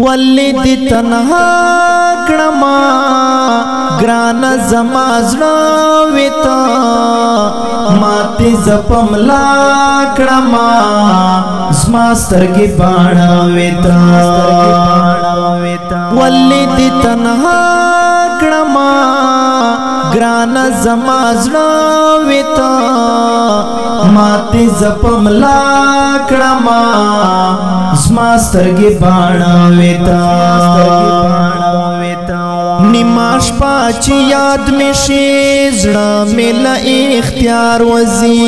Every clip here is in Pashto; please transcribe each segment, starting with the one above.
ولی دی تنها کړما ګران زما زړه وتا ماته زپم لا کړما زما سترګې باڼه وتا ولی دی تنها کړما ګران زما زړه وتا ماته زپم لا کړما زما سترګې باڼه وتا نیماش پاچ یاد می شي زړه مل اختیار وزي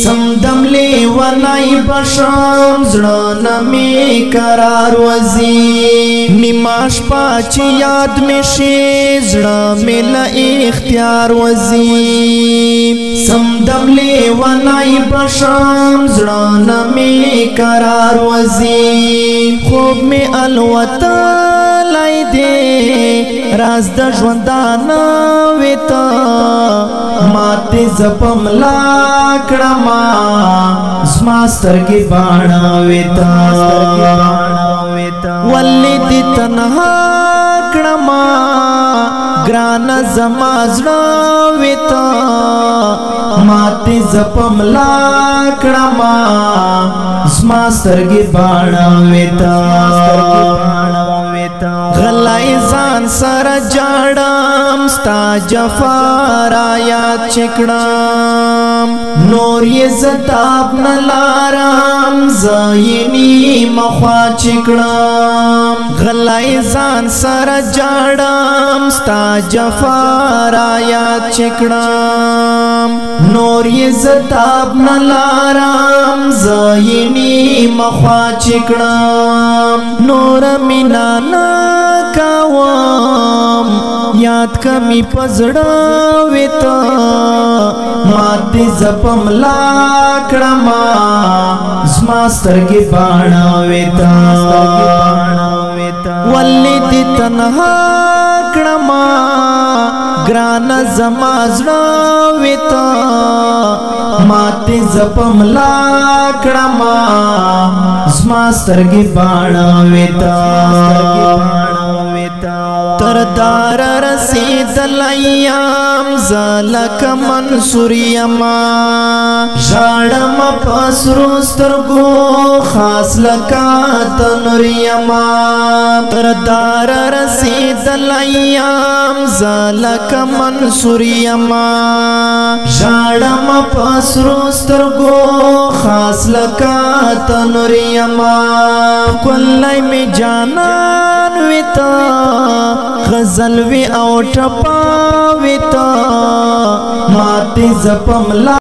سمدم لی ونای بشم زړه نمی قرار وزي نیماش پاچ یاد می شي زړه مل اختیار وزي سمدم لی ونای بشم زړه نمی قرار وزي خوب می الوتا لای دے راز د ژوندانه وتا ماته زپم لا کړما زما سترګې باڼه وتا ولی دی تنها کړما ګران زما زړه وتا ماته زپم لا کړما زما سترګې باڼه وتا غلای ځان سره جاړم ستا جفا را یاد چکړم نور یې زتاب نلارم زاینی مخوا چکړم غلای ځان سره جاړم ستا جفا را یاد چکړم نور یې زتاب نلارم زاینی مخوا چکړم نور مینا کاوم یاد کمی پزړه وتا ماته زپم لا کړما زما سترګې باڼه وتا ولی دی تنها کړما ګران زما زړه وتا ماته زپم لا کړما زما سترګې باڼه وتا تر دار رسیدل ایام زلک منصور یما ژړم پسرو سترګو خاص لکا تنور یما تر دار رسیدل ایام زلک منصور یما ژړم پسرو سترګو خاص لکا تنور یما کولای می جانان وتا غزل وی او ټپا وتا ماته زپم لا